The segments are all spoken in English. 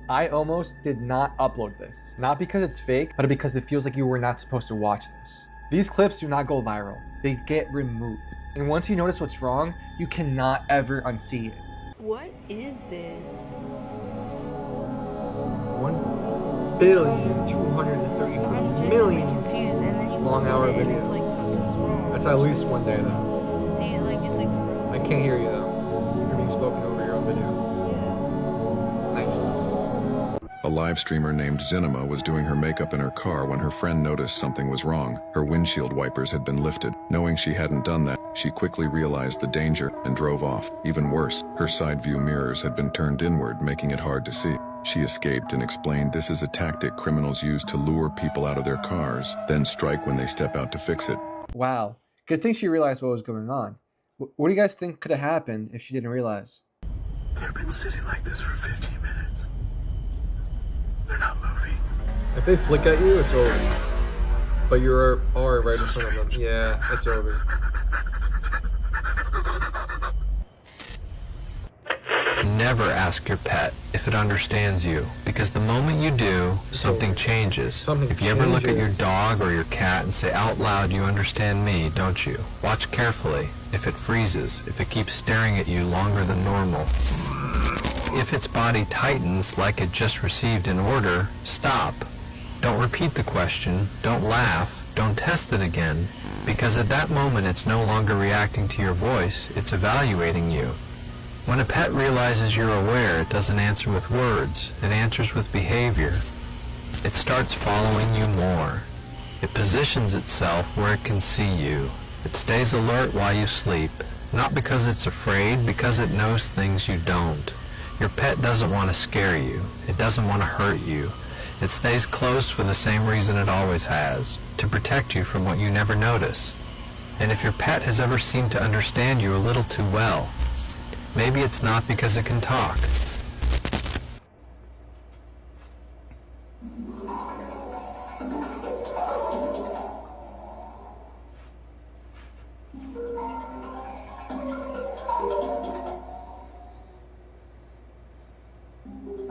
I almost did not upload this. Not because it's fake, but because it feels like you were not supposed to watch this. These clips do not go viral. They get removed. And once you notice what's wrong, you cannot ever unsee it. What is this? 1,234,000,000 long hour video. It's like something's wrong. That's at least one day though. See, like it's like frozen. I can't hear you though. You're being spoken over your own video. Nice. A live streamer named Zinema was doing her makeup in her car when her friend noticed something was wrong. Her windshield wipers had been lifted. Knowing she hadn't done that, she quickly realized the danger and drove off. Even worse, her side view mirrors had been turned inward, making it hard to see. She escaped and explained this is a tactic criminals use to lure people out of their cars, then strike when they step out to fix it. Wow. Good thing she realized what was going on. What do you guys think could have happened if she didn't realize? They've been sitting like this for 15 minutes. They're not moving. If they flick at you, it's over. But you're right in front of them. Yeah, it's over. Never ask your pet if it understands you, because the moment you do, something changes. If you ever look at your dog or your cat and say out loud, "You understand me, don't you?" Watch carefully. If it freezes, if it keeps staring at you longer than normal, if its body tightens like it just received an order, stop. Don't repeat the question, don't laugh, don't test it again, because at that moment it's no longer reacting to your voice, it's evaluating you. When a pet realizes you're aware, it doesn't answer with words, it answers with behavior. It starts following you more. It positions itself where it can see you. It stays alert while you sleep, not because it's afraid, because it knows things you don't. Your pet doesn't want to scare you. It doesn't want to hurt you. It stays close for the same reason it always has, to protect you from what you never notice. And if your pet has ever seemed to understand you a little too well, maybe it's not because it can talk.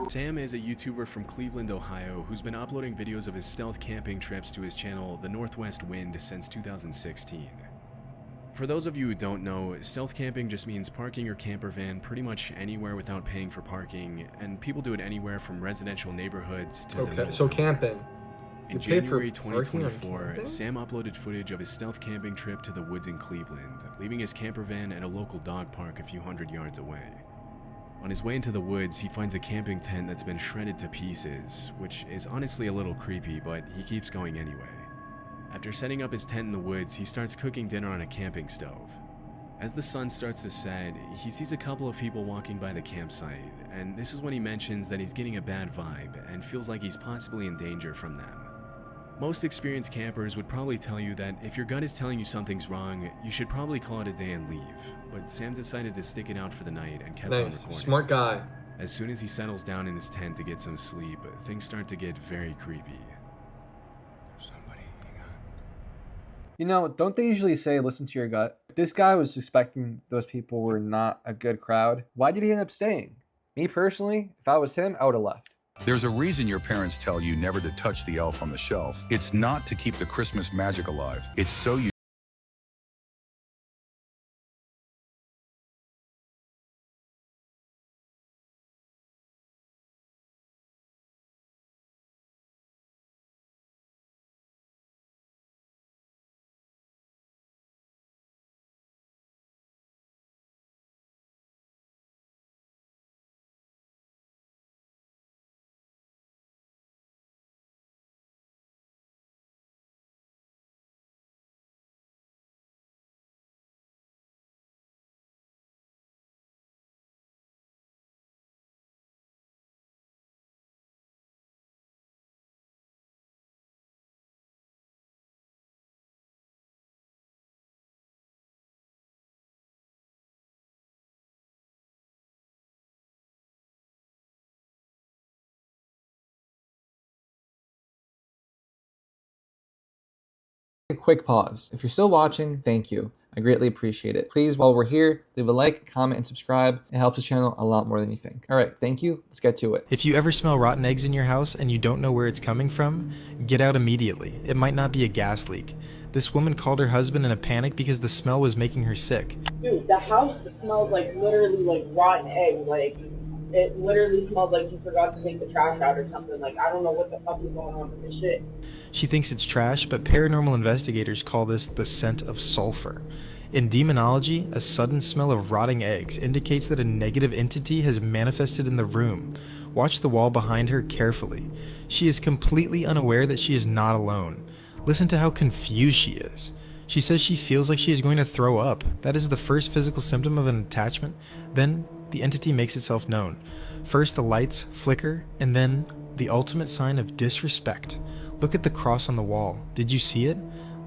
Sam is a YouTuber from Cleveland, Ohio, who's been uploading videos of his stealth camping trips to his channel, The Northwest Wind, since 2016. For those of you who don't know, stealth camping just means parking your camper van pretty much anywhere without paying for parking, and people do it anywhere from residential neighborhoods to the Okay, so camping. In January 2024, Sam uploaded footage of his stealth camping trip to the woods in Cleveland, leaving his camper van at a local dog park a few hundred yards away. On his way into the woods, he finds a camping tent that's been shredded to pieces, which is honestly a little creepy, but he keeps going anyway. After setting up his tent in the woods, he starts cooking dinner on a camping stove. As the sun starts to set, he sees a couple of people walking by the campsite, and this is when he mentions that he's getting a bad vibe and feels like he's possibly in danger from them. Most experienced campers would probably tell you that if your gut is telling you something's wrong, you should probably call it a day and leave, but Sam decided to stick it out for the night and kept on recording. Smart guy. As soon as he settles down in his tent to get some sleep, things start to get very creepy. You know, don't they usually say listen to your gut? If this guy was suspecting those people were not a good crowd, why did he end up staying? Me personally, if I was him, I would have left. There's a reason your parents tell you never to touch the elf on the shelf. It's not to keep the Christmas magic alive. It's so you A quick pause. If you're still watching, thank you. I greatly appreciate it. Please, while we're here, leave a like, comment, and subscribe. It helps the channel a lot more than you think. All right, thank you. Let's get to it. If you ever smell rotten eggs in your house and you don't know where it's coming from, get out immediately. It might not be a gas leak. This woman called her husband in a panic because the smell was making her sick. Dude, the house smells like literally like rotten eggs. Like, it literally smells like you forgot to take the trash out or something. Like, I don't know what the fuck is going on with this shit. She thinks it's trash, but paranormal investigators call this the scent of sulfur. In demonology, a sudden smell of rotting eggs indicates that a negative entity has manifested in the room. Watch the wall behind her carefully. She is completely unaware that she is not alone. Listen to how confused she is. She says she feels like she is going to throw up. That is the first physical symptom of an attachment. Then the entity makes itself known. First the lights flicker, and then the ultimate sign of disrespect. Look at the cross on the wall. Did you see it?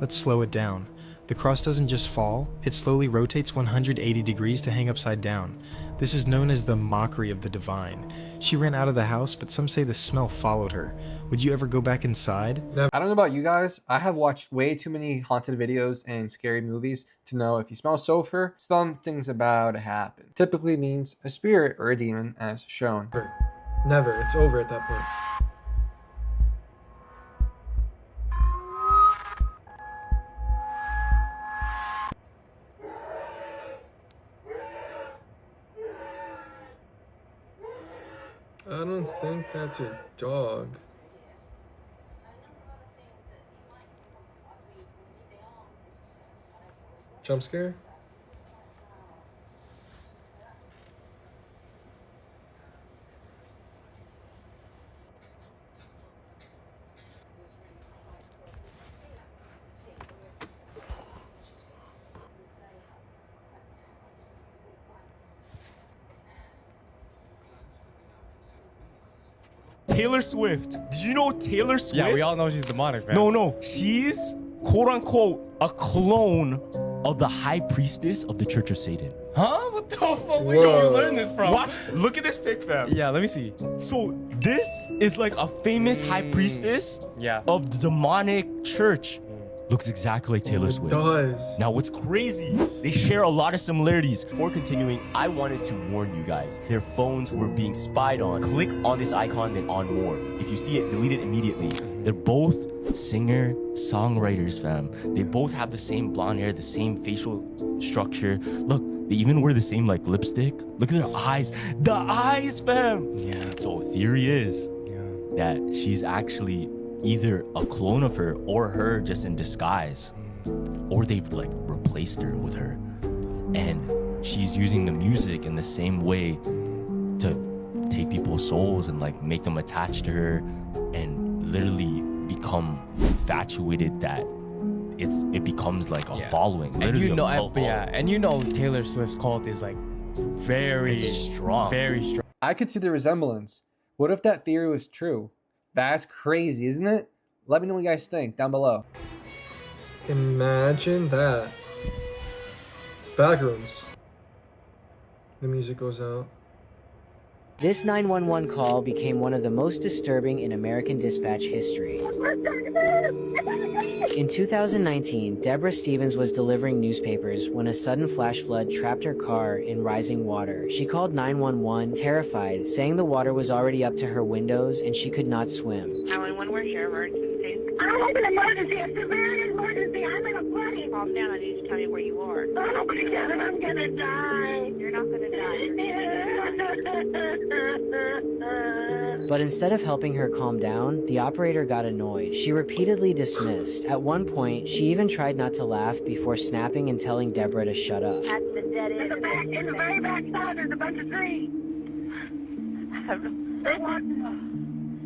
Let's slow it down. The cross doesn't just fall, it slowly rotates 180 degrees to hang upside down. This is known as the mockery of the divine. She ran out of the house, but some say the smell followed her. Would you ever go back inside? I don't know about you guys. I have watched way too many haunted videos and scary movies to know if you smell sulfur, something's about to happen. Typically means a spirit or a demon as shown. Never. It's over at that point. I don't think that's a dog. Jump scare? Taylor Swift. Did you know Taylor Swift? Yeah, we all know she's demonic, man. No. She's quote unquote a clone of the high priestess of the Church of Satan. Huh? What the fuck? Where did you learn this from? Watch. Look at this pic, fam. Yeah, let me see. So this is like a famous high priestess of the demonic church. Looks exactly like Taylor Swift. It does. Now what's crazy, they share a lot of similarities. Before continuing, I wanted to warn you guys. Their phones were being spied on. Click on this icon, then on more. If you see it, delete it immediately. They're both singer-songwriters, fam. They both have the same blonde hair, the same facial structure. Look, they even wear the same like lipstick. Look at their eyes. The eyes, fam! Yeah. So theory is that she's actually either a clone of her or her just in disguise, or they've like replaced her with her, and she's using the music in the same way to take people's souls and like make them attached to her and literally become infatuated that it becomes like a following. And you know, and you know Taylor Swift's cult is like very strong. Very strong. I could see the resemblance. What if that theory was true? That's crazy, isn't it? Let me know what you guys think down below. Imagine that. Backrooms. The music goes out. This 911 call became one of the most disturbing in American dispatch history. In 2019, Deborah Stevens was delivering newspapers when a sudden flash flood trapped her car in rising water. She called 911, terrified, saying the water was already up to her windows and she could not swim. 911, we're here, emergency. I have an emergency, a severe emergency. I'm in a flooding. Calm down, I need you to tell me where you are. Oh my God, I'm gonna die. You're not gonna die. But instead of helping her calm down, the operator got annoyed. She repeatedly dismissed. At one point, she even tried not to laugh before snapping and telling Deborah to shut up. That's the dead end. In the very back side, there's a bunch of trees.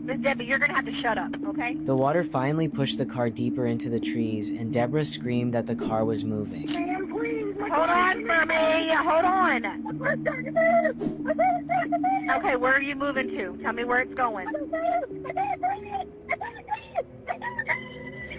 Miss Debbie, you're gonna have to shut up, okay? The water finally pushed the car deeper into the trees, and Deborah screamed that the car was moving. Ma'am, please. Hold on for me. Hold on. Okay, where are you moving to? Tell me where it's going.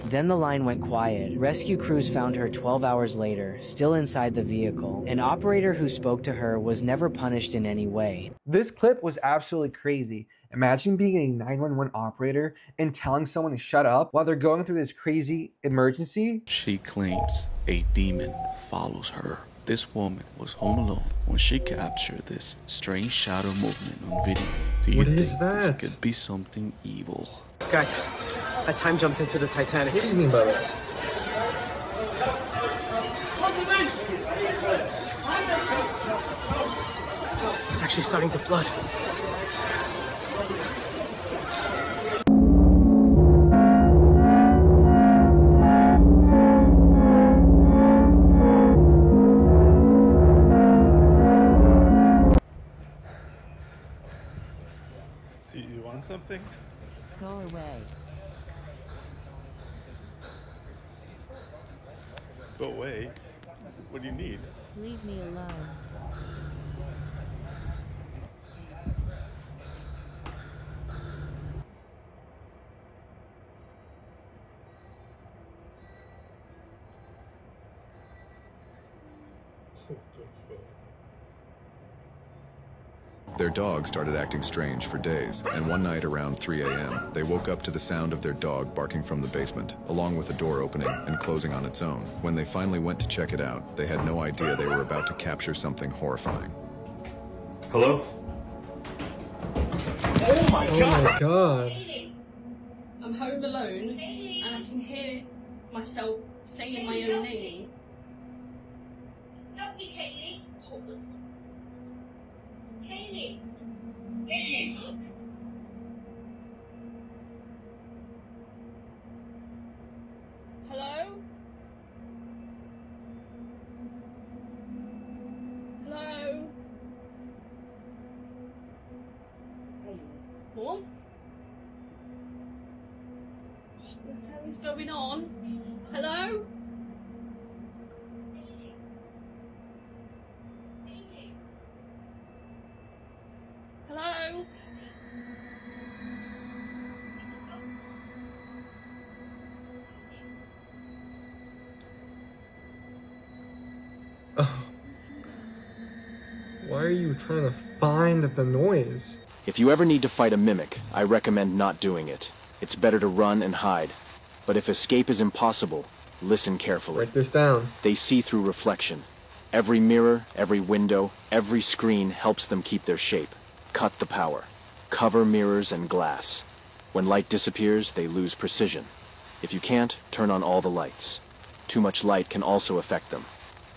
Then the line went quiet. Rescue crews found her 12 hours later, still inside the vehicle. An operator who spoke to her was never punished in any way. This clip was absolutely crazy. Imagine being a 911 operator and telling someone to shut up while they're going through this crazy emergency. She claims a demon follows her. This woman was home alone when she captured this strange shadow movement on video. Do you think this could be something evil? Guys, I time jumped into the Titanic. What do you mean by that? It's actually starting to flood. Do you want something? Go away. Go away. What do you need? Leave me alone. Their dog started acting strange for days, and one night around 3 a.m., they woke up to the sound of their dog barking from the basement, along with the door opening and closing on its own. When they finally went to check it out, they had no idea they were about to capture something horrifying. Hello? Oh my god. I'm home alone and I can hear myself saying my own name. Help me, Kaylee. Kaylee. Kaylee. Hello? Hello? Mom? What the hell is going on? Hello? Hello? Why are you trying to find the noise? If you ever need to fight a mimic, I recommend not doing it. It's better to run and hide. But if escape is impossible, listen carefully. Write this down. They see through reflection. Every mirror, every window, every screen helps them keep their shape. Cut the power. Cover mirrors and glass. When light disappears, they lose precision. If you can't, turn on all the lights. Too much light can also affect them.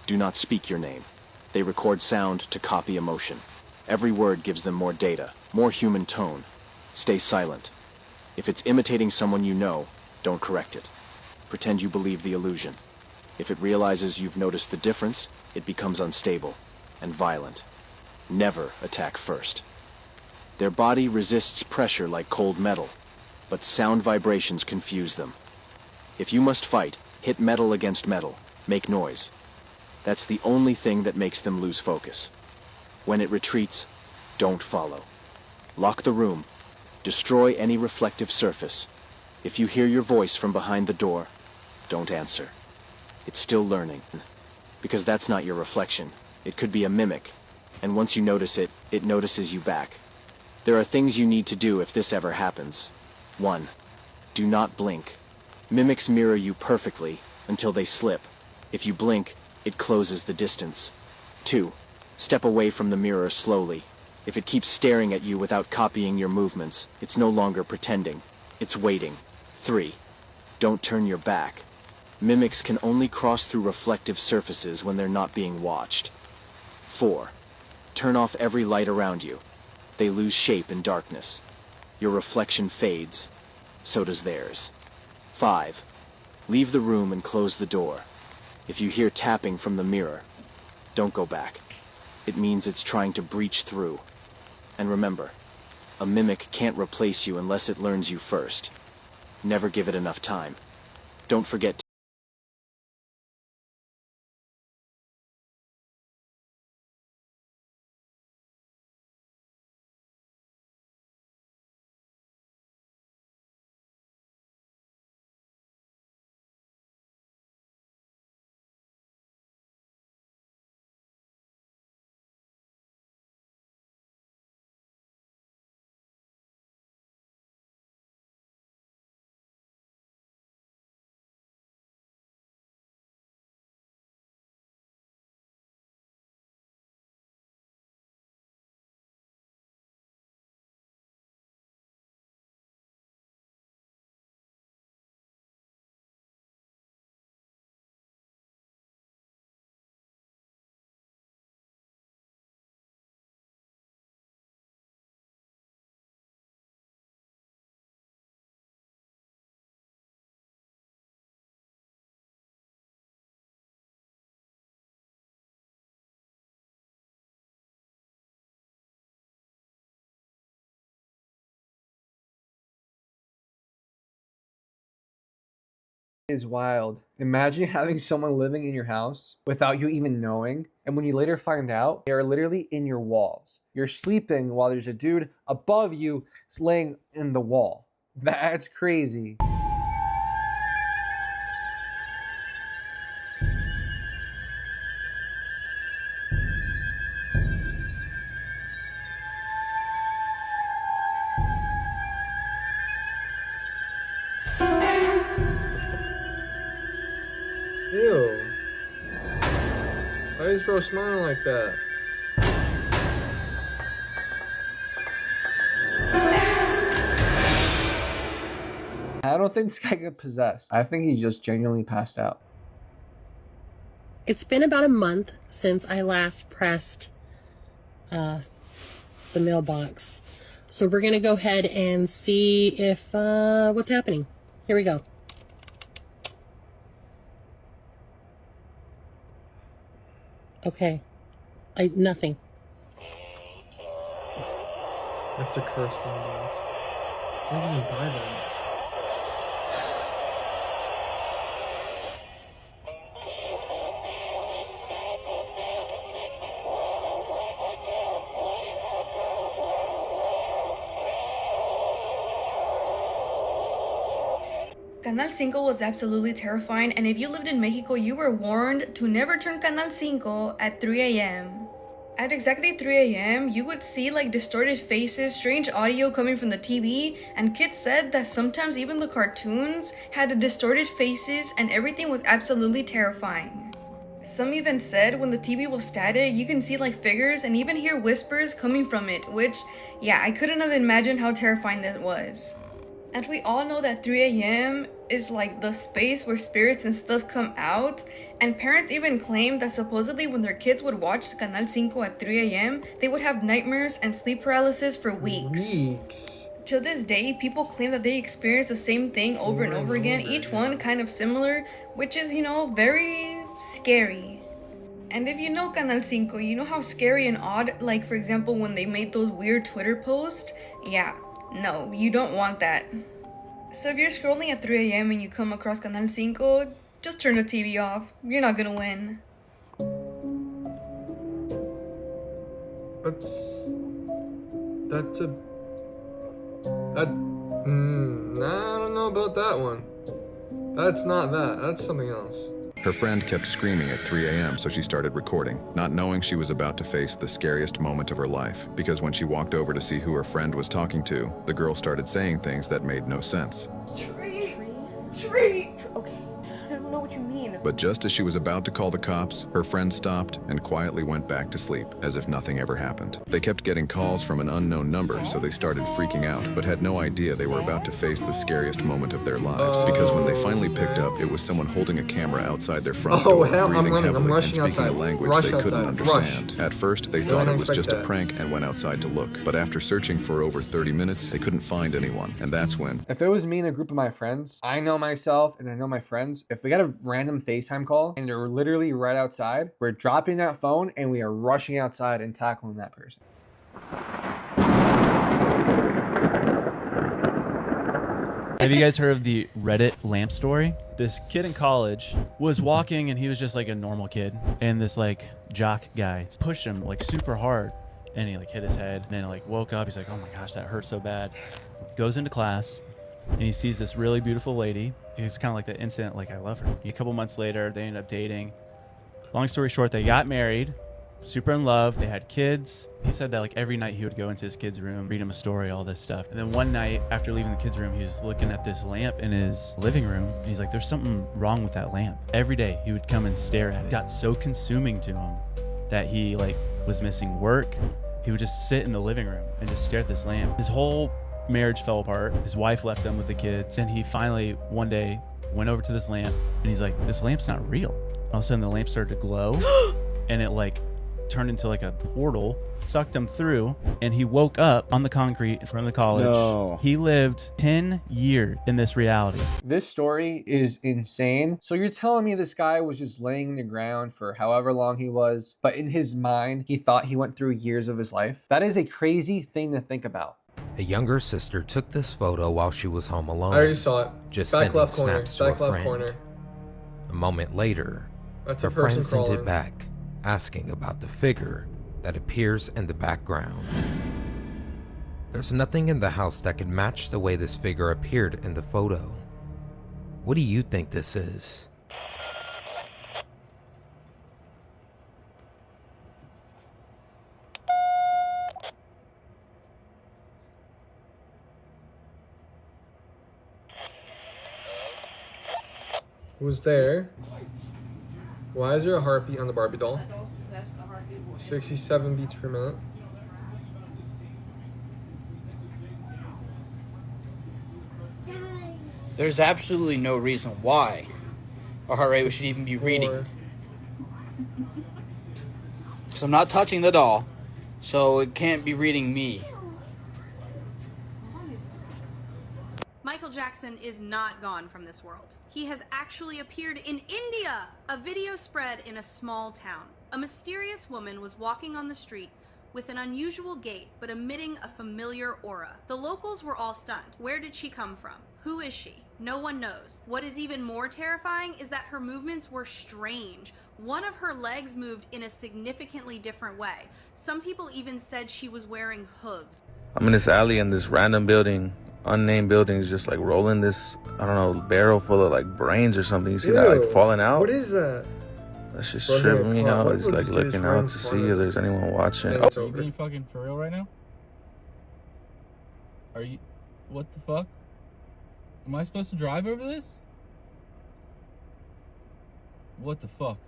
Do not speak your name. They record sound to copy emotion. Every word gives them more data, more human tone. Stay silent. If it's imitating someone you know, don't correct it. Pretend you believe the illusion. If it realizes you've noticed the difference, it becomes unstable and violent. Never attack first. Their body resists pressure like cold metal, but sound vibrations confuse them. If you must fight, hit metal against metal. Make noise. That's the only thing that makes them lose focus. When it retreats, don't follow. Lock the room. Destroy any reflective surface. If you hear your voice from behind the door, don't answer. It's still learning. Because that's not your reflection. It could be a mimic. And once you notice it, it notices you back. There are things you need to do if this ever happens. 1. Do not blink. Mimics mirror you perfectly until they slip. If you blink, it closes the distance. 2. Step away from the mirror slowly. If it keeps staring at you without copying your movements, it's no longer pretending. It's waiting. 3. Don't turn your back. Mimics can only cross through reflective surfaces when they're not being watched. 4. Turn off every light around you. They lose shape in darkness. Your reflection fades. So does theirs. 5. Leave the room and close the door. If you hear tapping from the mirror, don't go back. It means it's trying to breach through. And remember, a mimic can't replace you unless it learns you first. Never give it enough time. Don't forget Is wild. Imagine having someone living in your house without you even knowing, and when you later find out, they are literally in your walls. You're sleeping while there's a dude above you laying in the wall. That's crazy. Ew. Why is bro smiling like that? I don't think this guy got possessed. I think he just genuinely passed out. It's been about a month since I last pressed the mailbox. So we're going to go ahead and see if what's happening. Here we go. Okay. Nothing. That's a curse mailbox. Why did you buy that? Canal 5 was absolutely terrifying, and if you lived in Mexico, you were warned to never turn Canal 5 at 3 a.m. At exactly 3 a.m., you would see like distorted faces, strange audio coming from the TV, and kids said that sometimes even the cartoons had distorted faces and everything was absolutely terrifying. Some even said when the TV was static, you can see like figures and even hear whispers coming from it, which, yeah, I couldn't have imagined how terrifying that was. And we all know that 3 a.m. is like the space where spirits and stuff come out, and parents even claim that supposedly when their kids would watch Canal 5 at 3 a.m., they would have nightmares and sleep paralysis for weeks. To this day, people claim that they experience the same thing over and over again, each one kind of similar, which is, you know, very scary. And if you know Canal 5, you know how scary and odd, like for example when they made those weird Twitter posts? Yeah. No, you don't want that. So if you're scrolling at 3 a.m. and you come across Canal 5, just turn the TV off. You're not gonna win. That's a... I don't know about that one. That's not that. That's something else. Her friend kept screaming at 3 a.m., so she started recording, not knowing she was about to face the scariest moment of her life, because when she walked over to see who her friend was talking to, the girl started saying things that made no sense. Tree. Okay, I don't know what you mean. But just as she was about to call the cops, her friend stopped and quietly went back to sleep, as if nothing ever happened. They kept getting calls from an unknown number, so they started freaking out, but had no idea they were about to face the scariest moment of their lives, because when they finally picked up, it was someone holding a camera outside their front door, breathing heavily and speaking a language they couldn't understand. At first, they thought it was just a prank and went outside to look, but after searching for over 30 minutes, they couldn't find anyone, and that's when... If it was me and a group of my friends, I know myself and I know my friends, if we got a random FaceTime call and they're literally right outside, we're dropping that phone and we are rushing outside and tackling that person. Have you guys heard of the Reddit lamp story? This kid in college was walking and he was just like a normal kid, and this like jock guy pushed him like super hard and he like hit his head, and then like woke up. He's like, oh my gosh, that hurt so bad. Goes into class and he sees this really beautiful lady. It's kind of like the incident, like, I love her. A couple months later, they ended up dating. Long story short, they got married, super in love. They had kids. He said that like every night he would go into his kid's room, read him a story, all this stuff. And then one night after leaving the kid's room, he was looking at this lamp in his living room. And he's like, there's something wrong with that lamp. Every day he would come and stare at it. It got so consuming to him that he like was missing work. He would just sit in the living room and just stare at this lamp. His whole marriage fell apart. His wife left him with the kids. And he finally one day went over to this lamp and he's like, this lamp's not real. All of a sudden the lamp started to glow and it like turned into like a portal, sucked him through, and he woke up on the concrete in front of the college. No. He lived 10 years in this reality. This story is insane. So you're telling me this guy was just laying in the ground for however long he was, but in his mind, he thought he went through years of his life? That is a crazy thing to think about. A younger sister took this photo while she was home alone. I already saw it. Just Back sending left corner. snaps to a Back left friend. corner. A moment later, That's her a person friend sent crawling. it back, asking about the figure that appears in the background. There's nothing in the house that could match the way this figure appeared in the photo. What do you think this is? Who's there? Why is there a heartbeat on the Barbie doll? 67 beats per minute. There's absolutely no reason why a heart rate should even be reading. Because I'm not touching the doll, so it can't be reading me. Michael Jackson is not gone from this world. He has actually appeared in India. A video spread in a small town. A mysterious woman was walking on the street with an unusual gait but emitting a familiar aura. The locals were all stunned. Where did she come from? Who is she? No one knows. What is even more terrifying is that her movements were strange. One of her legs moved in a significantly different way. Some people even said she was wearing hooves. I'm in this alley and this random building, unnamed building, is just like rolling this, I don't know, barrel full of like brains or something. You see that like falling out? What is that? That's just Bro, tripping me what out. would It's like this looking dude's out brains to falling see if out? there's anyone watching. Yeah, Are you being fucking for real right now? Are you? What the fuck? Am I supposed to drive over this? What the fuck?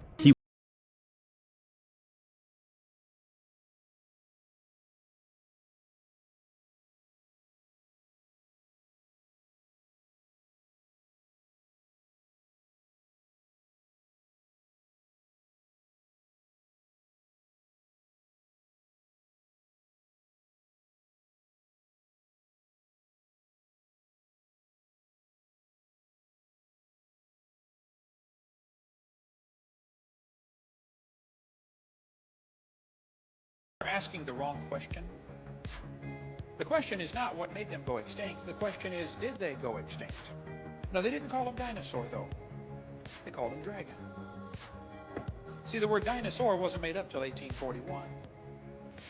You're asking the wrong question. The question is not what made them go extinct. The question is, did they go extinct? No, they didn't call them dinosaur, though. They called them dragon. See, the word dinosaur wasn't made up till 1841.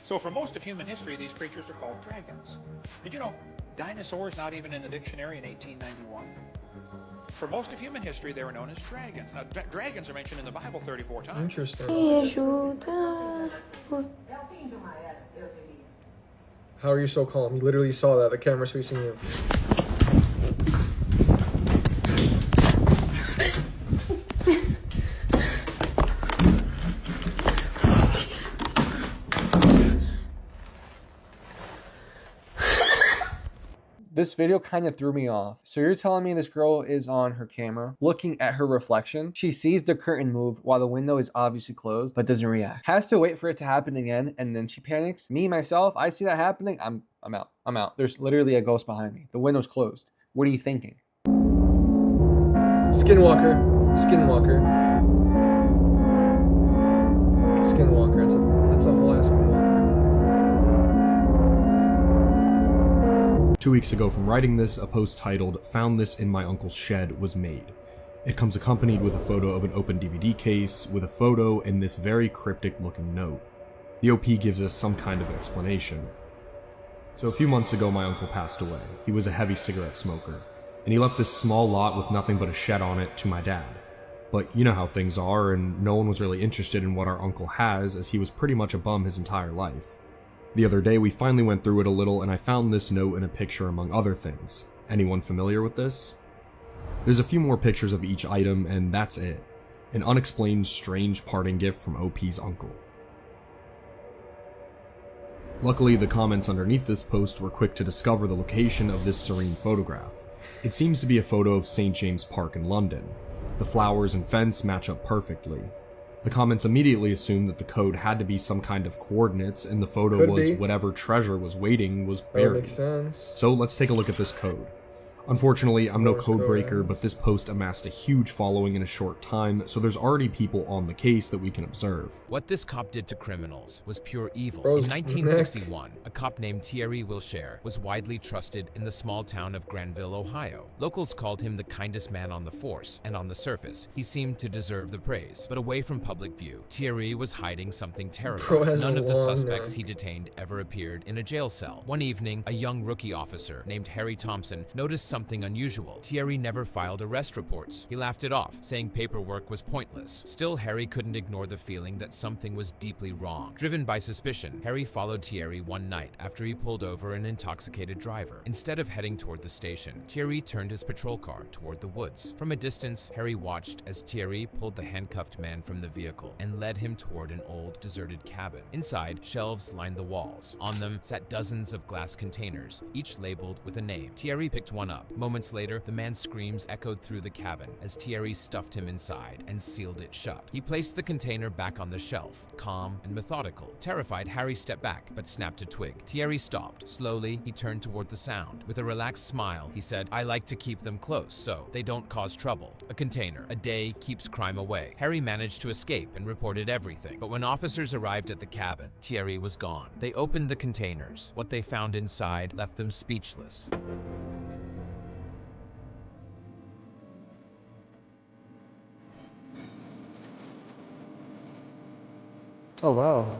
So for most of human history, these creatures are called dragons. Did you know dinosaurs not even in the dictionary in 1891? For most of human history, they were known as dragons. Now, dragons are mentioned in the Bible 34 times. Interesting. How are you so calm? You literally saw that. The camera's facing you. This video kind of threw me off. So you're telling me this girl is on her camera looking at her reflection. She sees the curtain move while the window is obviously closed but doesn't react. Has to wait for it to happen again and then she panics. Me, myself, I see that happening. I'm out. I'm out. There's literally a ghost behind me. The window's closed. What are you thinking? Skinwalker. Skinwalker. Skinwalker. That's a whole ass skinwalker. 2 weeks ago from writing this, a post titled, "Found This in My Uncle's Shed" was made. It comes accompanied with a photo of an open DVD case, with a photo and this very cryptic looking note. The OP gives us some kind of explanation. So a few months ago my uncle passed away. He was a heavy cigarette smoker, and he left this small lot with nothing but a shed on it to my dad. But you know how things are, and no one was really interested in what our uncle has, as he was pretty much a bum his entire life. The other day we finally went through it a little and I found this note and a picture among other things. Anyone familiar with this? There's a few more pictures of each item and that's it. An unexplained strange parting gift from OP's uncle. Luckily the comments underneath this post were quick to discover the location of this serene photograph. It seems to be a photo of St. James Park in London. The flowers and fence match up perfectly. The comments immediately assumed that the code had to be some kind of coordinates and the photo Could was be. whatever treasure was waiting was That buried. makes sense. So let's take a look at this code. Unfortunately, I'm no code breaker, but this post amassed a huge following in a short time, so there's already people on the case that we can observe. What this cop did to criminals was pure evil. Bro's In 1961, a cop named Thierry Wilshire was widely trusted in the small town of Granville, Ohio. Locals called him the kindest man on the force, and on the surface, he seemed to deserve the praise. But away from public view, Thierry was hiding something Bro terrible. has None a of the long suspects neck. he detained ever appeared in a jail cell. One evening, a young rookie officer named Harry Thompson noticed something unusual. Thierry never filed arrest reports. He laughed it off, saying paperwork was pointless. Still, Harry couldn't ignore the feeling that something was deeply wrong. Driven by suspicion, Harry followed Thierry one night after he pulled over an intoxicated driver. Instead of heading toward the station, Thierry turned his patrol car toward the woods. From a distance, Harry watched as Thierry pulled the handcuffed man from the vehicle and led him toward an old, deserted cabin. Inside, shelves lined the walls. On them sat dozens of glass containers, each labeled with a name. Thierry picked one up. Moments later, the man's screams echoed through the cabin as Thierry stuffed him inside and sealed it shut. He placed the container back on the shelf, calm and methodical. Terrified, Harry stepped back, but snapped a twig. Thierry stopped. Slowly, he turned toward the sound. With a relaxed smile, he said, "I like to keep them close so they don't cause trouble. A container. A day keeps crime away." Harry managed to escape and reported everything. But when officers arrived at the cabin, Thierry was gone. They opened the containers. What they found inside left them speechless. Oh, wow.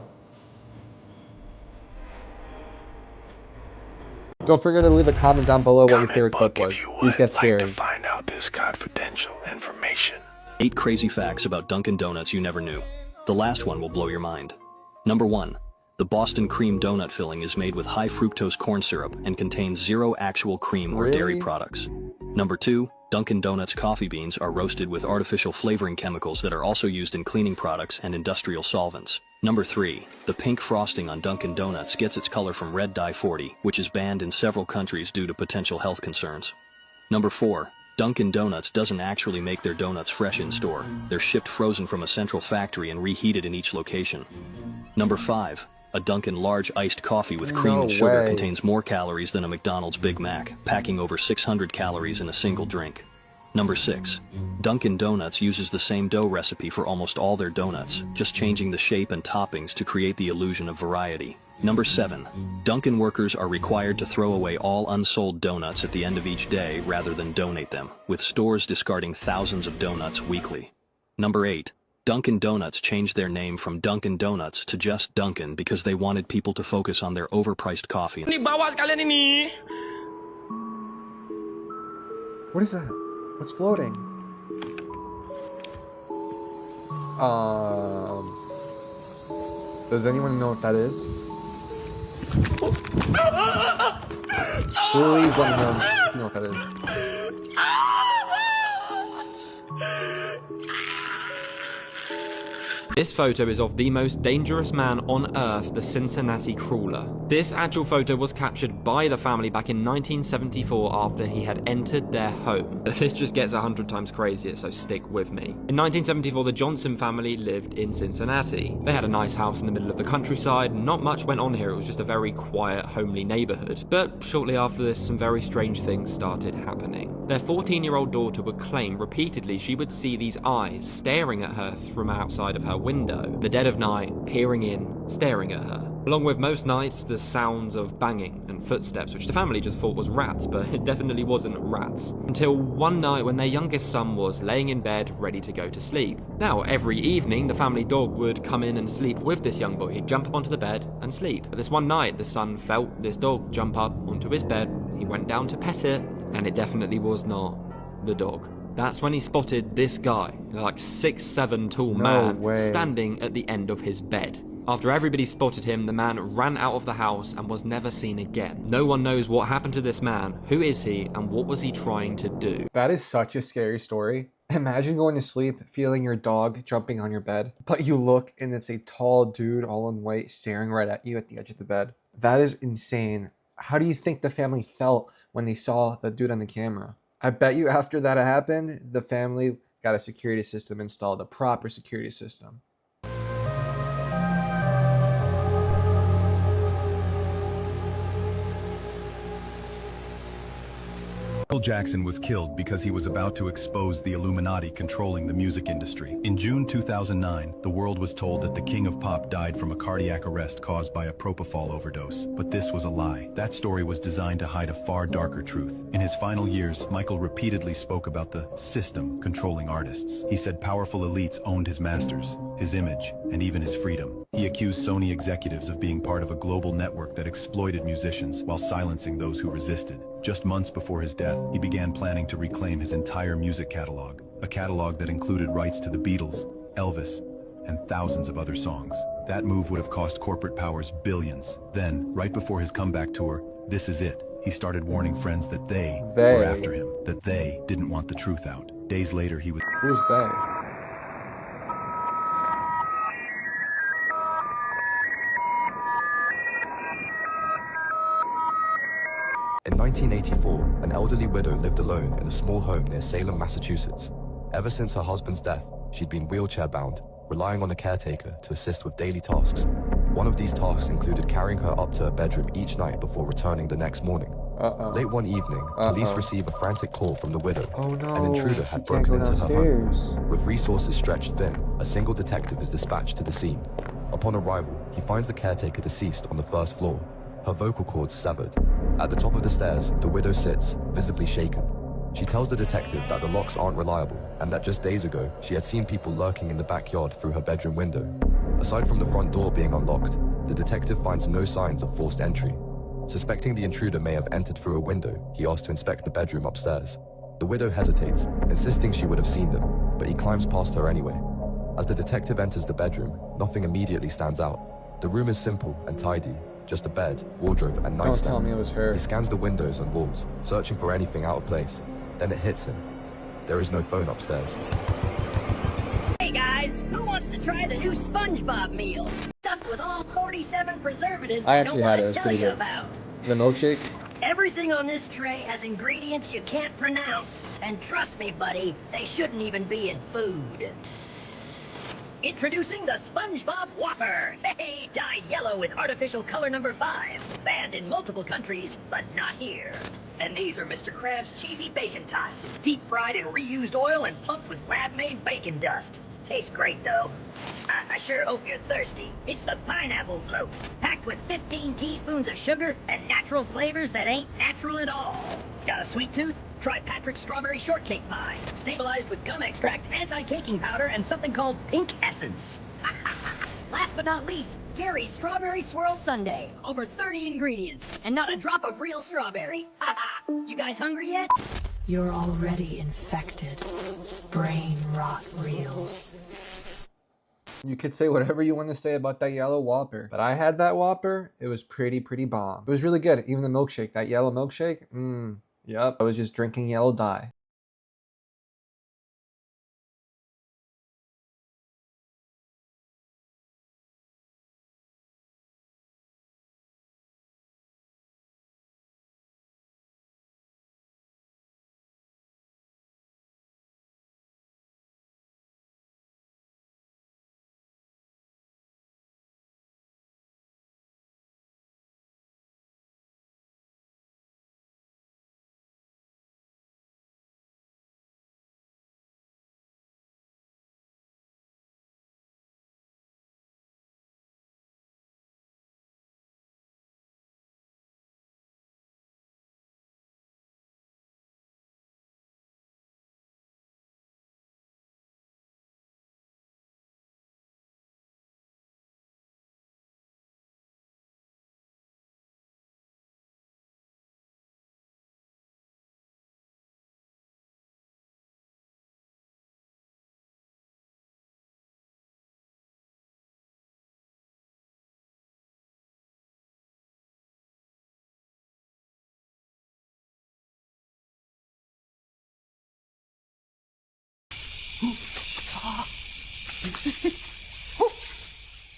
Don't forget to leave a comment down below what your favorite clip was. These get scary. Find out this confidential information. 8 crazy facts about Dunkin' Donuts you never knew. The last one will blow your mind. Number 1. The Boston cream donut filling is made with high fructose corn syrup and contains 0 actual cream or dairy products. Number 2. Dunkin' Donuts coffee beans are roasted with artificial flavoring chemicals that are also used in cleaning products and industrial solvents. Number 3. The pink frosting on Dunkin' Donuts gets its color from red dye 40, which is banned in several countries due to potential health concerns. Number 4. Dunkin' Donuts doesn't actually make their donuts fresh in store. They're shipped frozen from a central factory and reheated in each location. Number 5. A Dunkin' large iced coffee with cream and sugar contains more calories than a McDonald's Big Mac, packing over 600 calories in a single drink. Number 6. Dunkin' Donuts uses the same dough recipe for almost all their donuts, just changing the shape and toppings to create the illusion of variety. Number 7. Dunkin' workers are required to throw away all unsold donuts at the end of each day rather than donate them, with stores discarding thousands of donuts weekly. Number 8. Dunkin' Donuts changed their name from Dunkin' Donuts to just Dunkin' because they wanted people to focus on their overpriced coffee. What is that? What's floating? Does anyone know what that is? Please let me know if you know what that is. This photo is of the most dangerous man on earth, the Cincinnati Crawler. This actual photo was captured by the family back in 1974 after he had entered their home. But this just gets 100 times crazier, so stick with me. In 1974, the Johnson family lived in Cincinnati. They had a nice house in the middle of the countryside. Not much went on here, it was just a very quiet, homely neighborhood. But shortly after this, some very strange things started happening. Their 14-year-old daughter would claim repeatedly she would see these eyes staring at her from outside of her window, the dead of night, peering in, staring at her. Along with most nights, the sounds of banging and footsteps, which the family just thought was rats, but it definitely wasn't rats. Until one night when their youngest son was laying in bed, ready to go to sleep. Now, every evening, the family dog would come in and sleep with this young boy. He'd jump up onto the bed and sleep. But this one night, the son felt this dog jump up onto his bed. He went down to pet it, and it definitely was not the dog. That's when he spotted this guy, like 6'7" tall man, standing at the end of his bed. After everybody spotted him, the man ran out of the house and was never seen again. No one knows what happened to this man, who is he, and what was he trying to do. That is such a scary story. Imagine going to sleep, feeling your dog jumping on your bed, but you look and it's a tall dude all in white staring right at you at the edge of the bed. That is insane. How do you think the family felt when they saw the dude on the camera? I bet you after that happened, the family got a security system installed, a proper security system. Michael Jackson was killed because he was about to expose the Illuminati controlling the music industry. In June 2009, the world was told that the king of pop died from a cardiac arrest caused by a propofol overdose. But this was a lie. That story was designed to hide a far darker truth. In his final years, Michael repeatedly spoke about the system controlling artists. He said powerful elites owned his masters, his image, and even his freedom. He accused Sony executives of being part of a global network that exploited musicians while silencing those who resisted. Just months before his death, he began planning to reclaim his entire music catalog, a catalog that included rights to the Beatles, Elvis, and thousands of other songs. That move would have cost corporate powers billions. Then, right before his comeback tour, This Is It, he started warning friends that they were after him, that they didn't want the truth out. Days later, he was... Who's they? In 1984, an elderly widow lived alone in a small home near Salem, Massachusetts. Ever since her husband's death, she'd been wheelchair-bound, relying on a caretaker to assist with daily tasks. One of these tasks included carrying her up to her bedroom each night before returning the next morning. Late one evening, police receive a frantic call from the widow. Oh no, an intruder had broken into her home. With resources stretched thin, a single detective is dispatched to the scene. Upon arrival, he finds the caretaker deceased on the first floor, her vocal cords severed. At the top of the stairs, the widow sits, visibly shaken. She tells the detective that the locks aren't reliable, and that just days ago, she had seen people lurking in the backyard through her bedroom window. Aside from the front door being unlocked, the detective finds no signs of forced entry. Suspecting the intruder may have entered through a window, he asks to inspect the bedroom upstairs. The widow hesitates, insisting she would have seen them, but he climbs past her anyway. As the detective enters the bedroom, nothing immediately stands out. The room is simple and tidy, just a bed, wardrobe, and nightstand. Don't tell me it was her. He scans the windows and walls, searching for anything out of place. Then it hits him. There is no phone upstairs. Hey guys, who wants to try the new SpongeBob meal? Stuffed with all 47 preservatives I I actually don't had want it. to It's tell pretty you good. about. The milkshake? Everything on this tray has ingredients you can't pronounce. And trust me, buddy, they shouldn't even be in food. Introducing the SpongeBob Whopper. Hey, dyed yellow with artificial color number 5. Banned in multiple countries, but not here. And these are Mr. Krabs' cheesy bacon tots. Deep fried in reused oil and pumped with lab-made bacon dust. Tastes great, though. I sure hope you're thirsty. It's the pineapple float, packed with 15 teaspoons of sugar and natural flavors that ain't natural at all. Got a sweet tooth? Try Patrick's Strawberry Shortcake Pie, stabilized with gum extract, anti-caking powder, and something called pink essence. Last but not least, Gary's Strawberry Swirl Sundae. Over 30 ingredients, and not a drop of real strawberry. You guys hungry yet? You're already infected. Brain rot reels. You could say whatever you want to say about that yellow Whopper, but I had that Whopper. It was pretty bomb. It was really good. Even the milkshake, that yellow milkshake. Yep. I was just drinking yellow dye.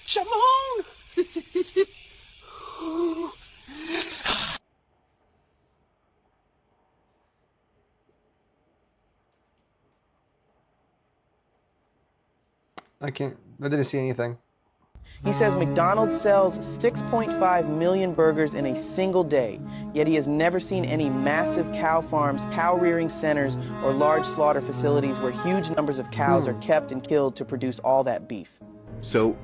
Shamon! I didn't see anything. He says McDonald's sells 6.5 million burgers in a single day, yet he has never seen any massive cow farms, cow rearing centers, or large slaughter facilities where huge numbers of cows are kept and killed to produce all that beef. So,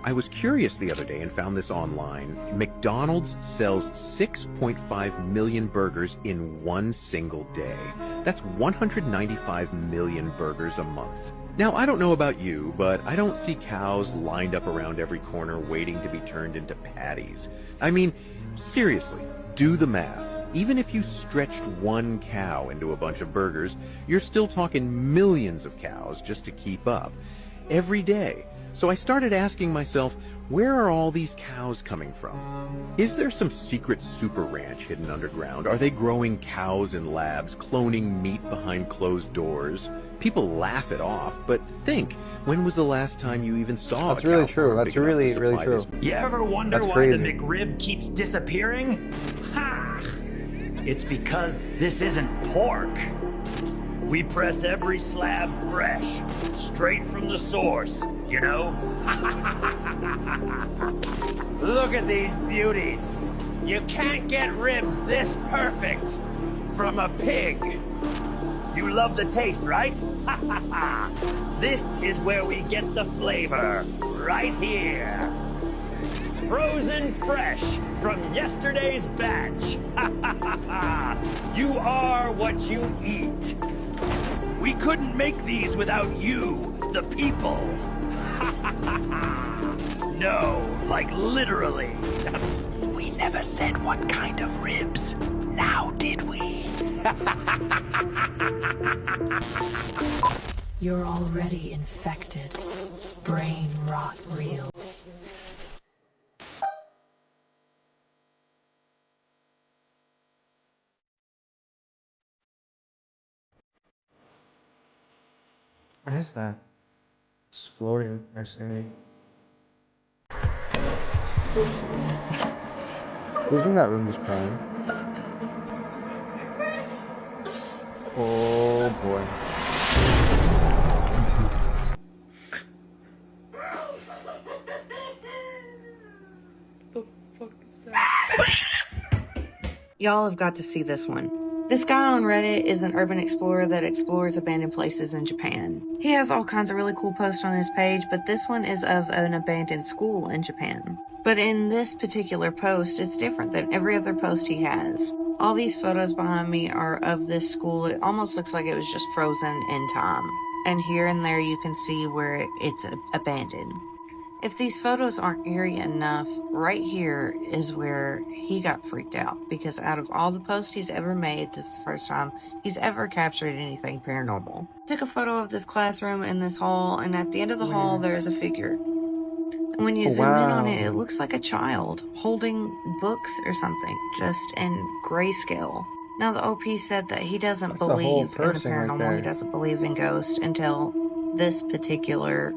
I was curious the other day and found this online. McDonald's sells 6.5 million burgers in one single day. That's 195 million burgers a month. Now, I don't know about you, but I don't see cows lined up around every corner waiting to be turned into patties. I mean, seriously, do the math. Even if you stretched one cow into a bunch of burgers, you're still talking millions of cows just to keep up. Every day. So I started asking myself, where are all these cows coming from? Is there some secret super ranch hidden underground? Are they growing cows in labs, cloning meat behind closed doors? People laugh it off, but think, when was the last time you even saw That's a really cow true. farm That's big enough to really, really supply true. this- You ever wonder That's why crazy. the McRib keeps disappearing? Ha! It's because this isn't pork. We press every slab fresh, straight from the source, you know? Look at these beauties. You can't get ribs this perfect from a pig. You love the taste, right? This is where we get the flavor, right here. Frozen fresh from yesterday's batch. You are what you eat. We couldn't make these without you, the people. No, like literally. We never said what kind of ribs. Now did we? You're already infected. Brain rot real. What is that? It's floating next to me. Who's in that room just crying? Oh boy. Y'all have got to see this one. This guy on Reddit is an urban explorer that explores abandoned places in Japan. He has all kinds of really cool posts on his page, but this one is of an abandoned school in Japan. But in this particular post, it's different than every other post he has. All these photos behind me are of this school. It almost looks like it was just frozen in time. And here and there you can see where it's abandoned. If these photos aren't eerie enough, right here is where he got freaked out, because out of all the posts he's ever made, this is the first time he's ever captured anything paranormal. Took a photo of this classroom in this hall, and at the end of the hall there is a figure. And when you zoom in on it, it looks like a child holding books or something, just in grayscale. Now the OP said that he doesn't That's a whole believe in the person right paranormal, there. he doesn't believe in ghosts until this particular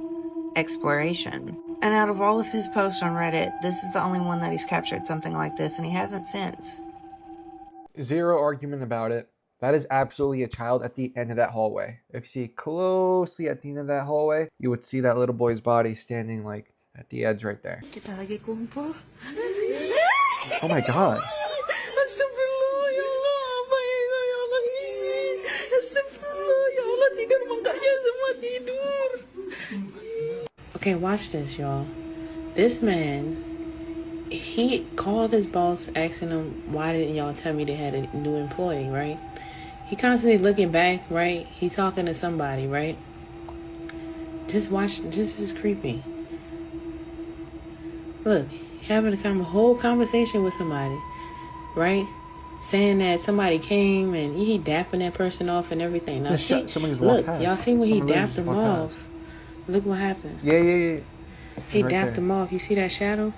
exploration. And out of all of his posts on Reddit, this is the only one that he's captured something like this, and he hasn't since. Zero argument about it. That is absolutely a child at the end of that hallway. If you see closely at the end of that hallway, you would see that little boy's body standing like at the edge right there. Oh my god. Okay, watch this, y'all. This man, he called his boss asking him, why didn't y'all tell me they had a new employee, right? He constantly looking back, right? He's talking to somebody, right? Just watch, this is creepy. Look, having a whole conversation with somebody, right? Saying that somebody came and he dapping that person off and everything. Now, Yeah, see, someone just walked look, past. y'all see when Someone he literally dapped just him walked off? past. Look what happened. Yeah. He Right dapped there. him off. You see that shadow?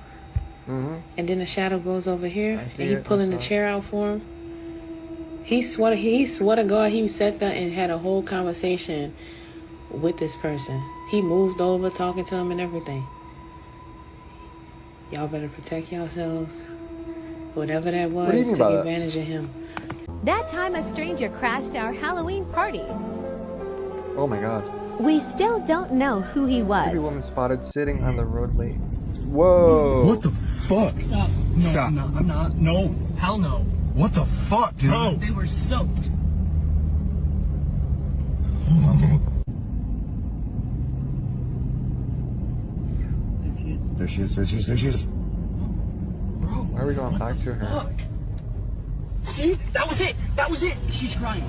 Mm-hmm. And then the shadow goes over here, and see he's it, I pulling saw the it. chair out for him. He swore to God he sat there and had a whole conversation with this person. He moved over, talking to him and everything. Y'all better protect yourselves. Whatever that What do you was, mean took by that? advantage of him. That time a stranger crashed our Halloween party. Oh my god. We still don't know who he Creepy was. woman spotted sitting on the road late. Whoa. What the fuck? Stop. No, Stop. I'm not. I'm not. No. Hell no. What the fuck, dude? Bro, they were soaked. There she is, there she is, there she is. Bro, why are we going back to her? Fuck. See? That was it. That was it. She's crying.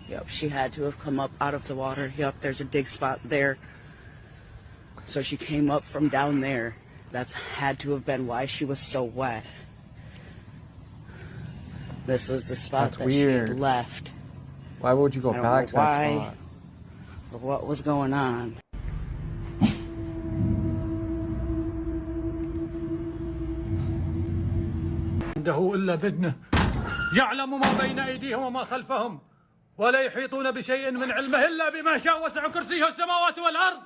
Yep, she had to have come up out of the water. Yep, there's a dig spot there. So she came up from down there. That's had to have been why she was so wet. This was the spot That's that weird. she left. Why would you go I don't back know to that why, spot? or what was going on. عنده إلا بدنه يعلم ما بين أيديهم وما خلفهم ولا يحيطون بشيء من علمه إلا بما شاء وسع كرسيه السماوات والأرض.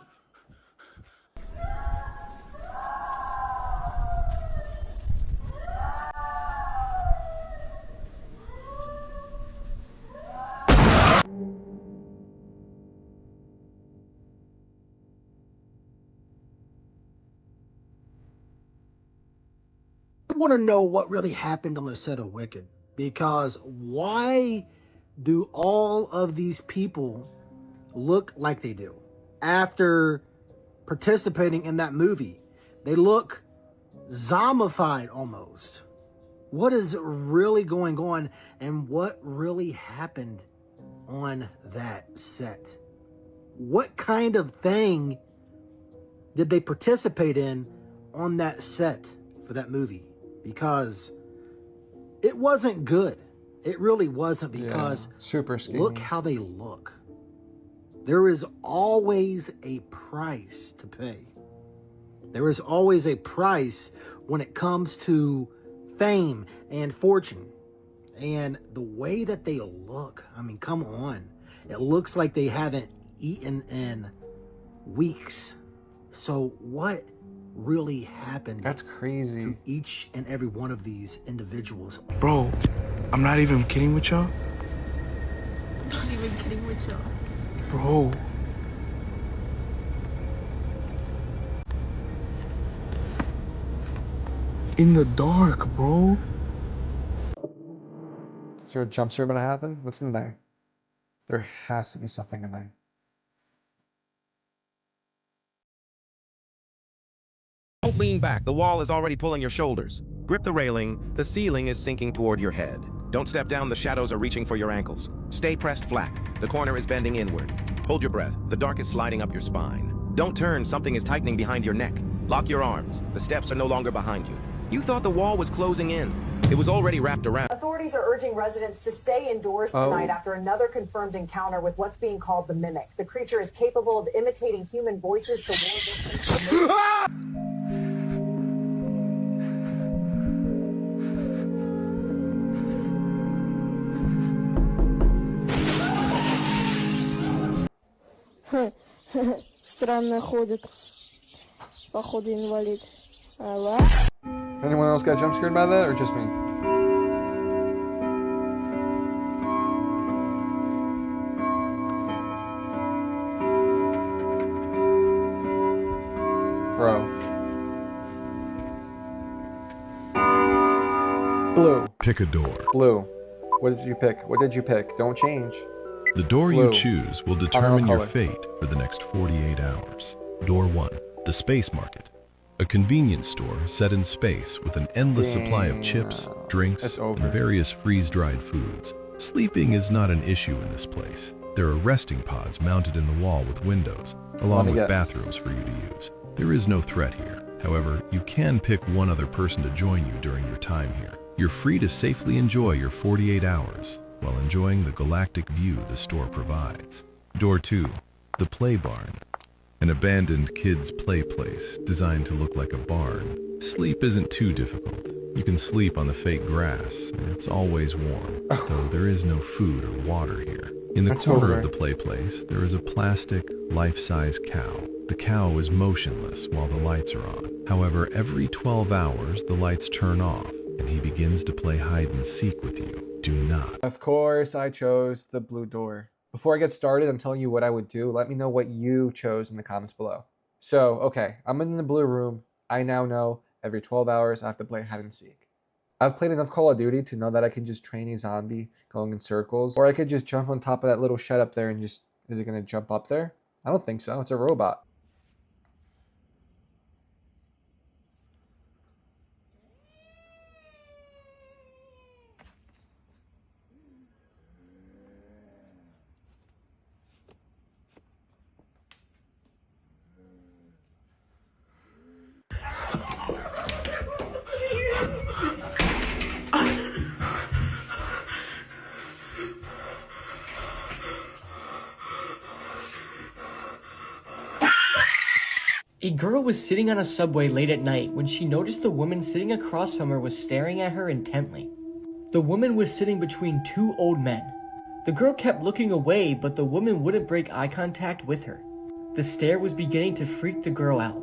I want to know what really happened on the set of Wicked, because why do all of these people look like they do after participating in that movie? They look zombified almost. What is really going on, and what really happened on that set? What kind of thing did they participate in on that set for that movie? Because it wasn't good. It really wasn't, because super skinny. Look how they look. There is always a price to pay. There is always a price when it comes to fame and fortune. And the way that they look, I mean, come on. It looks like they haven't eaten in weeks. So what really happened? That's crazy. To each and every one of these individuals. Bro, I'm not even kidding with y'all. Not even kidding with y'all. Bro. In the dark, bro. Is there a jump scare gonna happen? What's in there? There has to be something in there. Don't lean back. The wall is already pulling your shoulders. Grip the railing. The ceiling is sinking toward your head. Don't step down. The shadows are reaching for your ankles. Stay pressed flat. The corner is bending inward. Hold your breath. The dark is sliding up your spine. Don't turn. Something is tightening behind your neck. Lock your arms. The steps are no longer behind you. You thought the wall was closing in. It was already wrapped around. Authorities are urging residents to stay indoors tonight after another confirmed encounter with what's being called the Mimic. The creature is capable of imitating human voices to warn victims. Странно ходит. Походу инвалид. Anyone else got jump scared by that, or just me? Bro. Blue. Pick a door. Blue. What did you pick? What did you pick? Don't change. The door Blue. you choose will Color, determine your color. fate for the next 48 hours. Door 1, the Space Market. A convenience store set in space with an endless supply of chips, drinks, and various freeze-dried foods. Sleeping is not an issue in this place. There are resting pods mounted in the wall with windows, along with bathrooms for you to use. There is no threat here. However, you can pick one other person to join you during your time here. You're free to safely enjoy your 48 hours while enjoying the galactic view the store provides. Door 2, the Play Barn. An abandoned kids' play place designed to look like a barn. Sleep isn't too difficult. You can sleep on the fake grass, and it's always warm, though there is no food or water here. In the That's corner over. of the play place, there is a plastic, life-size cow. The cow is motionless while the lights are on. However, every 12 hours, the lights turn off, and he begins to play hide and seek with you. Do not. Of course, I chose the blue door. Before I get started, I'm telling you what I would do. Let me know what you chose in the comments below. So, okay, I'm in the blue room. I now know every 12 hours I have to play hide and seek. I've played enough Call of Duty to know that I can just train a zombie going in circles, or I could just jump on top of that little shed up there and just, is it going to jump up there? I don't think so. It's a robot. A girl was sitting on a subway late at night when she noticed the woman sitting across from her was staring at her intently. The woman was sitting between two old men. The girl kept looking away, but the woman wouldn't break eye contact with her. The stare was beginning to freak the girl out.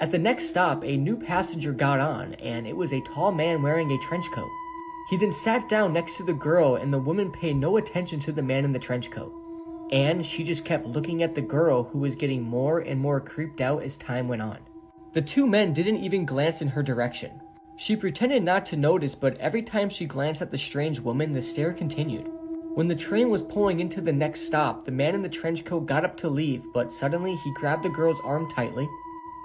At the next stop, a new passenger got on, and it was a tall man wearing a trench coat. He then sat down next to the girl, and the woman paid no attention to the man in the trench coat. And she just kept looking at the girl, who was getting more and more creeped out as time went on. The two men didn't even glance in her direction. She pretended not to notice, but every time she glanced at the strange woman, the stare continued. When the train was pulling into the next stop, the man in the trench coat got up to leave, but suddenly he grabbed the girl's arm tightly,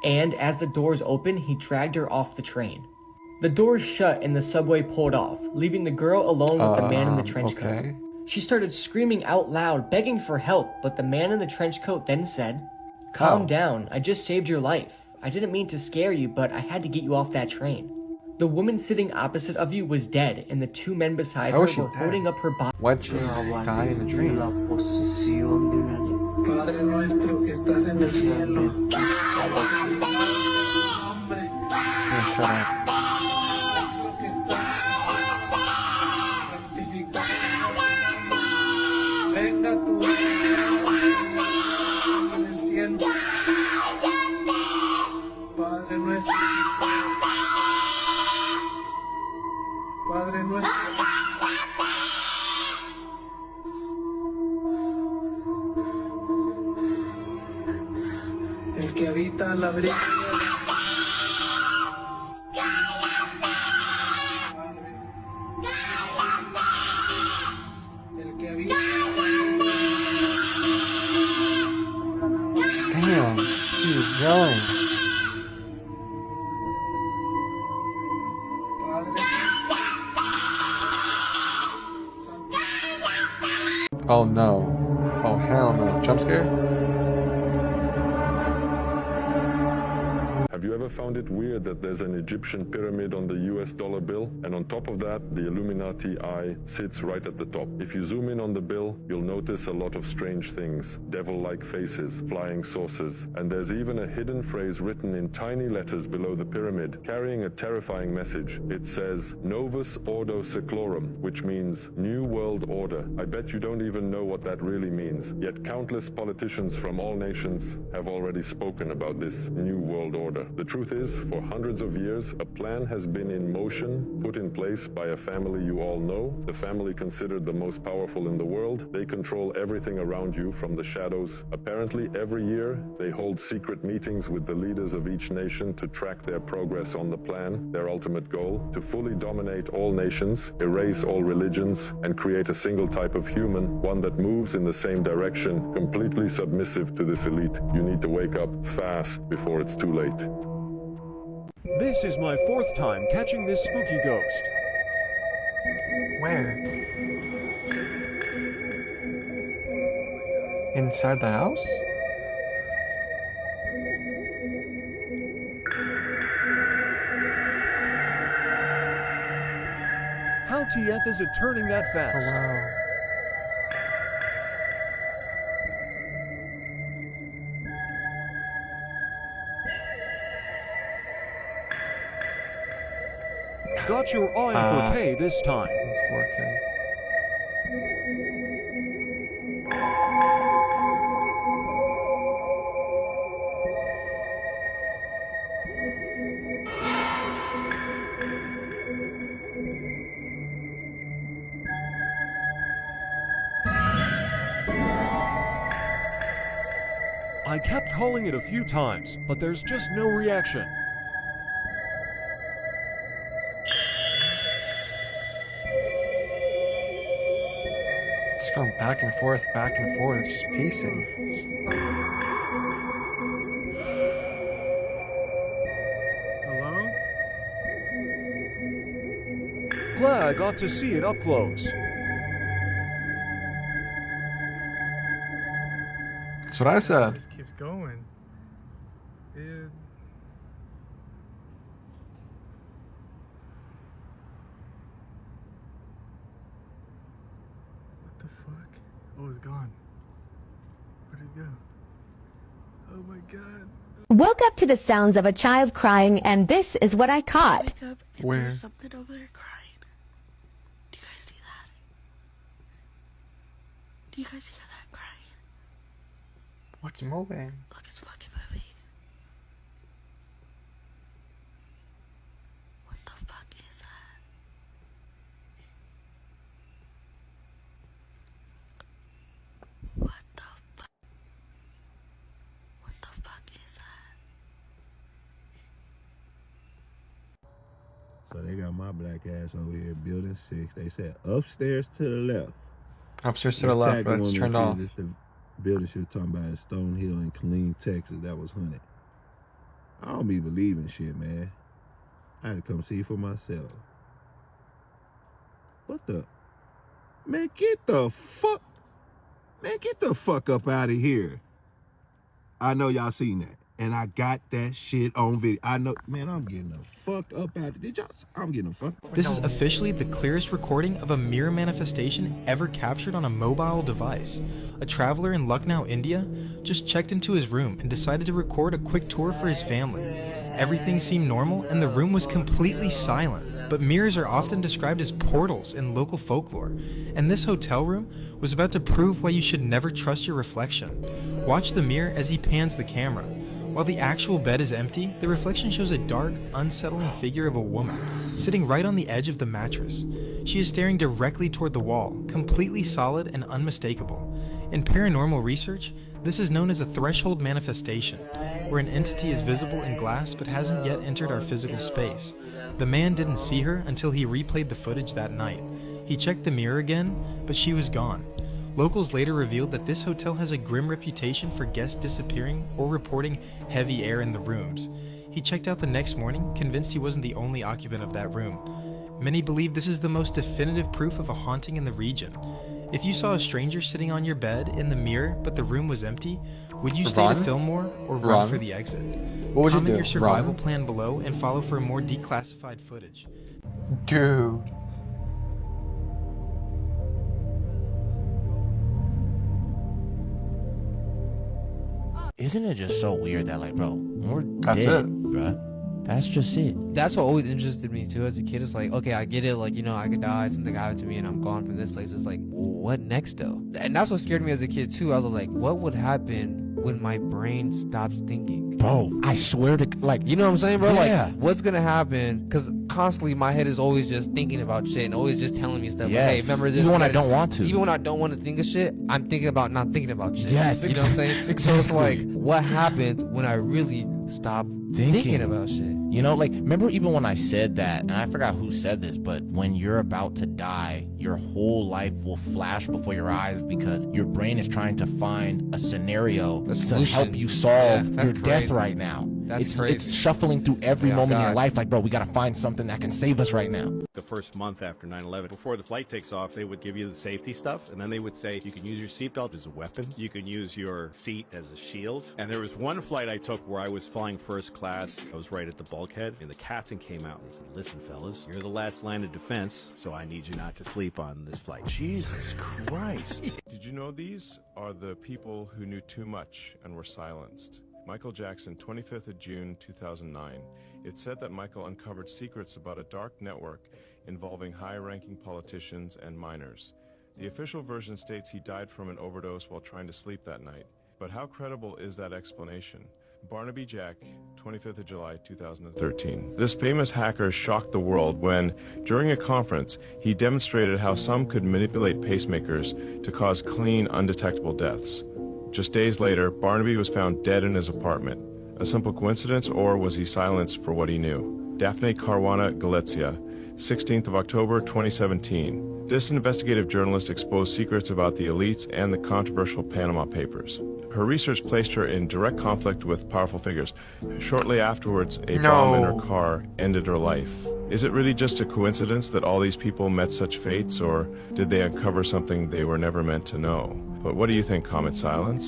and as the doors opened, he dragged her off the train. The doors shut and the subway pulled off, leaving the girl alone with the man in the trench coat. She started screaming out loud, begging for help, but the man in the trench coat then said, "Calm down, I just saved your life. I didn't mean to scare you, but I had to get you off that train." The woman sitting opposite of you was dead, and the two men beside her were holding up her body. Why'd she die in the train? Padre nuestro que estás en el cielo. She's gonna shut up. Venga tu en el cielo. Padre nuestro. Padre nuestro. El que habita la brisa. El que habita. Damn, she's just yelling. Oh no. Oh hell no. Jump scare? Have you ever found it weird that there's an Egyptian pyramid on the US dollar bill, and on top of that, the Illuminati eye sits right at the top? If you zoom in on the bill, you'll notice a lot of strange things. Devil-like faces, flying saucers, and there's even a hidden phrase written in tiny letters below the pyramid, carrying a terrifying message. It says, Novus Ordo Seclorum, which means New World Order. I bet you don't even know what that really means, yet countless politicians from all nations have already spoken about this New World Order. The truth is, for hundreds of years, a plan has been in motion, put in place by a family you all know, the family considered the most powerful in the world. They control everything around you from the shadows. Apparently, every year, they hold secret meetings with the leaders of each nation to track their progress on the plan, their ultimate goal, to fully dominate all nations, erase all religions, and create a single type of human, one that moves in the same direction, completely submissive to this elite. You need to wake up fast before it's too late. This is my fourth time catching this spooky ghost. Where? Inside the house? How TF is it turning that fast? Oh wow. Got your eye in 4K this time. It's 4K. kept calling it a few times, but there's just no reaction. It's going back and forth, it's just pacing. Hello? Glad I got to see it up close. That's what I said. It just keeps going. It just... What the fuck? Oh, it's gone. Where'd it go? Oh my god. Woke up to the sounds of a child crying, and this is what I caught. Wake up and Where? there's something over there crying. Do you guys see that? Do you guys hear that crying? What's moving? Look, it's fucking moving. What the fuck is that? What the fuck? What the fuck is that? So they got my black ass over here, building 6. They said upstairs to the left. Upstairs to the left, that's turned off. This the building she was talking about in Stone Hill in Killeen, Texas. That was haunted. I don't be believing shit, man. I had to come see for myself. What the? Man, get the fuck. Man, get the fuck up out of here. I know y'all seen that. And I got that shit on video. I know, man, I'm getting the fuck up out of Did y'all? I'm getting the fuck. This is officially the clearest recording of a mirror manifestation ever captured on a mobile device. A traveler in Lucknow, India, just checked into his room and decided to record a quick tour for his family. Everything seemed normal and the room was completely silent. But mirrors are often described as portals in local folklore, and this hotel room was about to prove why you should never trust your reflection. Watch the mirror as he pans the camera. While the actual bed is empty, the reflection shows a dark, unsettling figure of a woman sitting right on the edge of the mattress. She is staring directly toward the wall, completely solid and unmistakable. In paranormal research, this is known as a threshold manifestation, where an entity is visible in glass but hasn't yet entered our physical space. The man didn't see her until he replayed the footage that night. He checked the mirror again, but she was gone. Locals later revealed that this hotel has a grim reputation for guests disappearing or reporting heavy air in the rooms. He checked out the next morning, convinced he wasn't the only occupant of that room. Many believe this is the most definitive proof of a haunting in the region. If you saw a stranger sitting on your bed in the mirror but the room was empty, would you stay to film more or run for the exit? What would you Comment do? your survival Run? plan below and follow for more declassified footage. Dude. Isn't it just so weird that, like, bro, we're That's dead, it. bro. That's just it. That's what always interested me too as a kid. It's like, okay, I get it, like, you know, I could die, something happened to me and I'm gone from this place. It's like, what next though? And that's what scared me as a kid too. I was like, what would happen when my brain stops thinking? Bro, I swear to, like, you know what I'm saying, bro? Yeah. Like, what's gonna happen? Because constantly my head is always just thinking about shit and always just telling me stuff. Yes. Like, hey, remember this? Even when I don't want to. Even when I don't want to think of shit, I'm thinking about not thinking about shit. Yes, You know what I'm saying? exactly. So it's like, what happens when I really stop thinking about shit? You know, like, remember even when I said that, and I forgot who said this, but when you're about to die, your whole life will flash before your eyes because your brain is trying to find a scenario to help you solve your death right now. That's crazy. It's shuffling through every moment in your life, like, bro, we gotta find something that can save us right now. The first month after 9/11, before the flight takes off, they would give you the safety stuff, and then they would say you can use your seatbelt as a weapon, you can use your seat as a shield. And there was one flight I took where I was flying first class. I was right at the bulkhead, and the captain came out and said, "Listen, fellas, you're the last line of defense, so I need you not to sleep on this flight." Jesus Christ. Did you know these are the people who knew too much and were silenced? Michael Jackson, 25th of June, 2009. It's said that Michael uncovered secrets about a dark network involving high-ranking politicians and minors. The official version states he died from an overdose while trying to sleep that night. But how credible is that explanation? Barnaby Jack, 25th of July, 2013. This famous hacker shocked the world when, during a conference, he demonstrated how some could manipulate pacemakers to cause clean, undetectable deaths. Just days later, Barnaby was found dead in his apartment. A simple coincidence, or was he silenced for what he knew? Daphne Caruana Galizia, 16th of October 2017. This investigative journalist exposed secrets about the elites and the controversial Panama Papers. Her research placed her in direct conflict with powerful figures. Shortly afterwards, a bomb in her car ended her life. Is it really just a coincidence that all these people met such fates, or did they uncover something they were never meant to know? But what do you think, Comet Silence?